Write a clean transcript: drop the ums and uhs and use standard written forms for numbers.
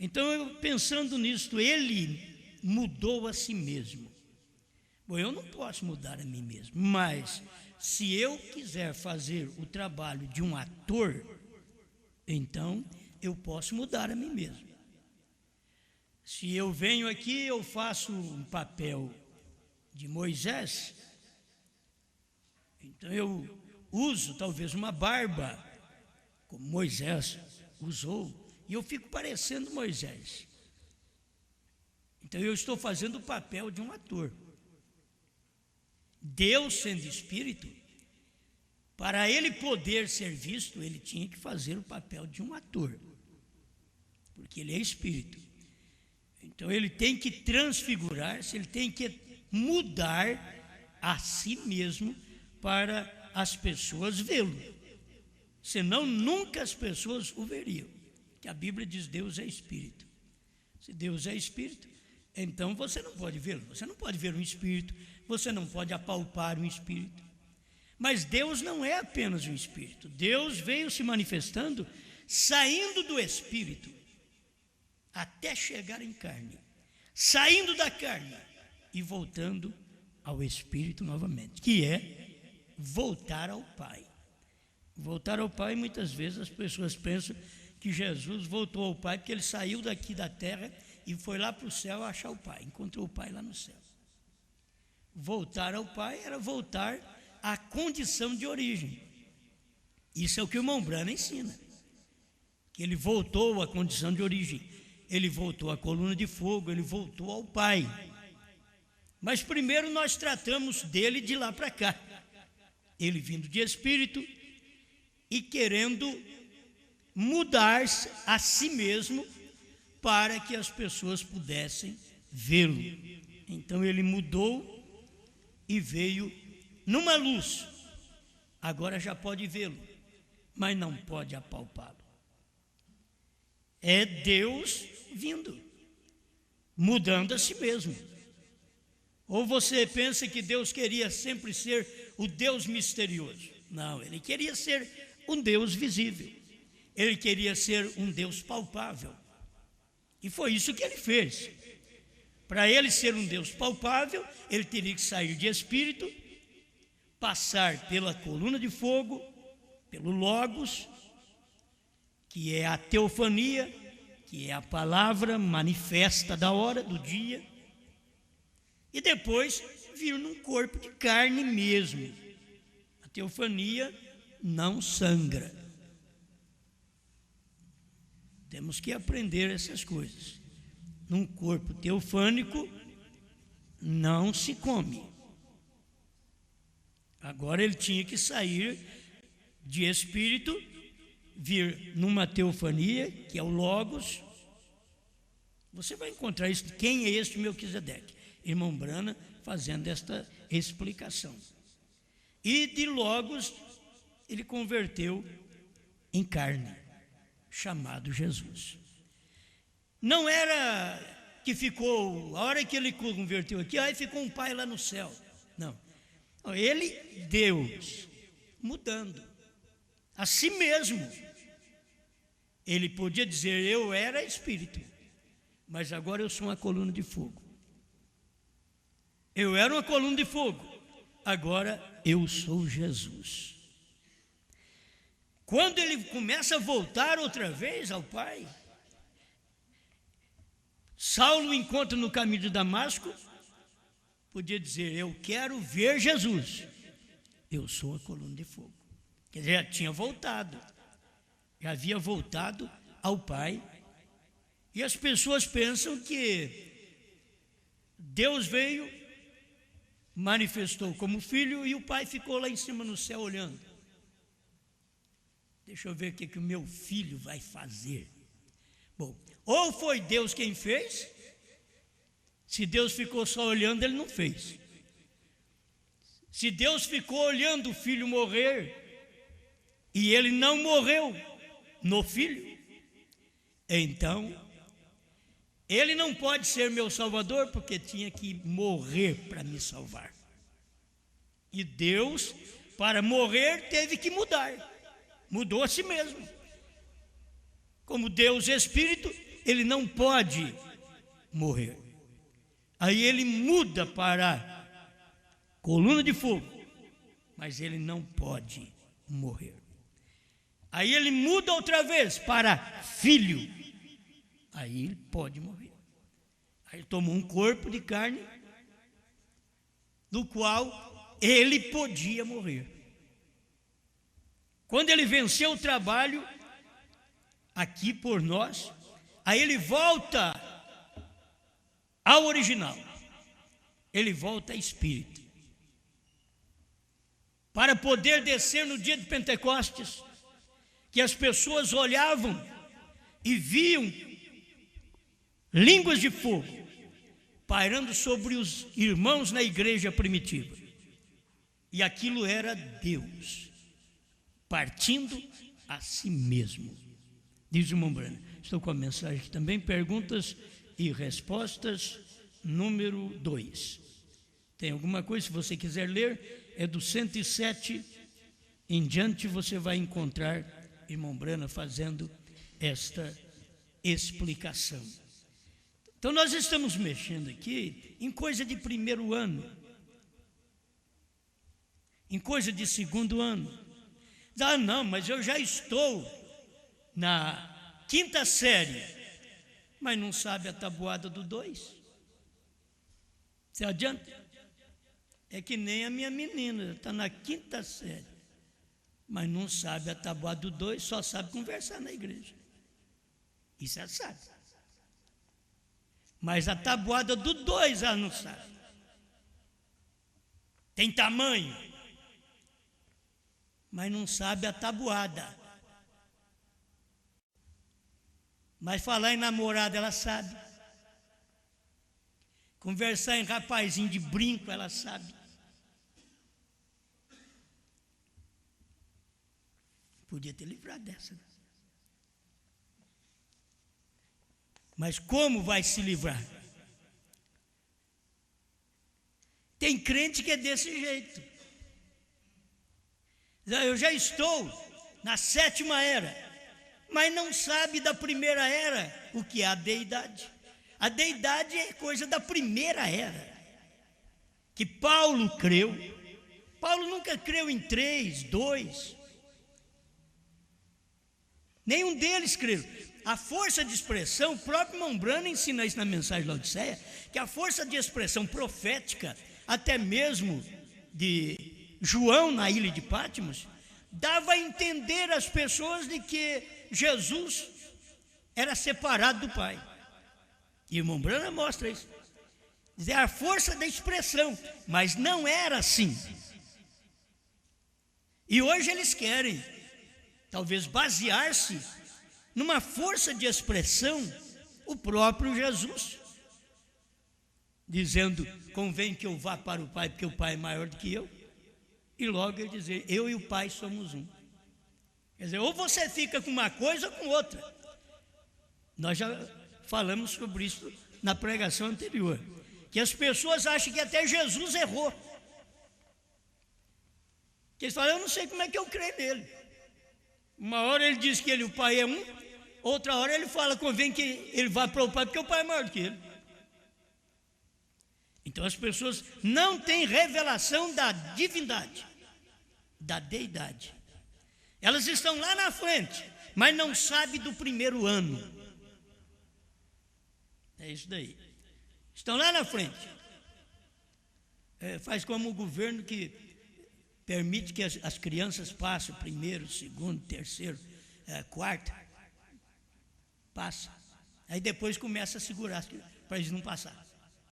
Então, eu pensando nisso, ele mudou a si mesmo. Bom, eu não posso mudar a mim mesmo, mas se eu quiser fazer o trabalho de um ator, então eu posso mudar a mim mesmo. Se eu venho aqui, eu faço um papel de Moisés, então eu uso talvez uma barba, como Moisés usou, e eu fico parecendo Moisés. Então eu estou fazendo o papel de um ator. Deus, sendo espírito, para ele poder ser visto, ele tinha que fazer o papel de um ator, porque ele é espírito. Então ele tem que transfigurar-se, ele tem que mudar a si mesmo para as pessoas vê-lo. Senão nunca as pessoas o veriam. Que a Bíblia diz: Deus é espírito. Se Deus é espírito, então você não pode vê-lo. Você não pode ver um espírito, você não pode apalpar um espírito. Mas Deus não é apenas um espírito. Deus veio se manifestando, saindo do espírito, até chegar em carne, saindo da carne e voltando ao espírito novamente, que é voltar ao Pai. Voltar ao Pai, muitas vezes as pessoas pensam que Jesus voltou ao Pai porque ele saiu daqui da terra e foi lá para o céu achar o Pai, encontrou o Pai lá no céu. Voltar ao Pai era voltar à condição de origem. Isso é o que o irmão Branham ensina, que ele voltou à condição de origem, ele voltou à coluna de fogo, ele voltou ao Pai. Mas primeiro nós tratamos dele de lá para cá, ele vindo de espírito e querendo mudar a si mesmo para que as pessoas pudessem vê-lo. Então ele mudou e veio numa luz. Agora já pode vê-lo, mas não pode apalpá-lo. É Deus vindo, mudando a si mesmo. Ou você pensa que Deus queria sempre ser o Deus misterioso? Não, ele queria ser um Deus visível. Ele queria ser um Deus palpável. E foi isso que ele fez. Para ele ser um Deus palpável, ele teria que sair de espírito, passar pela coluna de fogo, pelo Logos, que é a teofania, que é a palavra manifesta da hora, do dia, e depois vir num corpo de carne mesmo. A teofania não sangra. Temos que aprender essas coisas. Num corpo teofânico não se come. Agora ele tinha que sair de espírito, vir numa teofania, que é o Logos. Você vai encontrar isso. Quem é este Melquisedeque? Irmão Branham fazendo esta explicação. E de Logos ele converteu em carne, chamado Jesus. Não era que ficou, a hora que ele converteu aqui, aí ficou um Pai lá no céu. Não. Ele, Deus, mudando a si mesmo. Ele podia dizer: eu era espírito, mas agora eu sou uma coluna de fogo. Eu era uma coluna de fogo, agora eu sou Jesus. Quando ele começa a voltar outra vez ao Pai, Saulo o encontra no caminho de Damasco, podia dizer: eu quero ver Jesus. Eu sou a coluna de fogo. Quer dizer, já tinha voltado, já havia voltado ao Pai. E as pessoas pensam que Deus veio, manifestou como filho e o Pai ficou lá em cima no céu olhando. Deixa eu ver o que o meu filho vai fazer. Bom, ou foi Deus quem fez. Se Deus ficou só olhando, ele não fez. Se Deus ficou olhando o filho morrer e ele não morreu no filho, então ele não pode ser meu salvador, porque tinha que morrer para me salvar. E Deus, para morrer, teve que mudar. Mudou a si mesmo. Como Deus Espírito, ele não pode morrer. Aí ele muda para coluna de fogo, mas ele não pode morrer. Aí ele muda outra vez para filho, aí ele pode morrer. Aí ele tomou um corpo de carne, do qual ele podia morrer. Quando ele venceu o trabalho aqui por nós, aí ele volta ao original, ele volta a espírito, para poder descer no dia de Pentecostes, que as pessoas olhavam e viam línguas de fogo pairando sobre os irmãos na igreja primitiva, e aquilo era Deus partindo a si mesmo. Diz o irmão Brana. Estou com a mensagem aqui também, perguntas e respostas, número 2. Tem alguma coisa, se você quiser ler, é do 107 em diante, você vai encontrar irmão Brana fazendo esta explicação. Então nós estamos mexendo aqui em coisa de primeiro ano, em coisa de segundo ano. Ah, não, mas eu já estou na 5ª série, mas não sabe a tabuada do 2. Você adianta? É que nem a minha menina, está na 5ª série, mas não sabe a tabuada do 2, só sabe conversar na igreja. Isso ela sabe. Mas a tabuada do 2 ela não sabe. Tem tamanho, mas não sabe a tabuada. Mas falar em namorada ela sabe. Conversar em rapazinho de brinco ela sabe. Podia ter livrado dessa. Mas como vai se livrar? Tem crente que é desse jeito. Eu já estou na 7ª era, mas não sabe da primeira era o que é a deidade. A deidade é coisa da primeira era, que Paulo creu. Paulo nunca creu em 3, 2. Nenhum deles creu. A força de expressão, o próprio irmão Brana ensina isso na mensagem de Laodiceia, que a força de expressão profética, até mesmo de João na ilha de Patmos, dava a entender às pessoas de que Jesus era separado do Pai. E o irmão Brana mostra isso. É a força da expressão, mas não era assim. E hoje eles querem, talvez, basear-se numa força de expressão, o próprio Jesus, dizendo, convém que eu vá para o Pai, porque o Pai é maior do que eu, e logo ele dizer, eu e o Pai somos um. Quer dizer, ou você fica com uma coisa ou com outra. Nós já falamos sobre isso na pregação anterior, que as pessoas acham que até Jesus errou, que eles falam, eu não sei como é que eu creio nele. Uma hora ele diz que ele, o Pai é um, outra hora ele fala, convém que ele vá para o Pai, porque o Pai é maior do que ele. Então as pessoas não têm revelação da divindade, da deidade. Elas estão lá na frente, mas não sabem do primeiro ano. É isso daí. Estão lá na frente. Faz como o governo que permite que as crianças passem o primeiro, segundo, terceiro, quarto. Passa. Aí depois começa a segurar para eles não passar.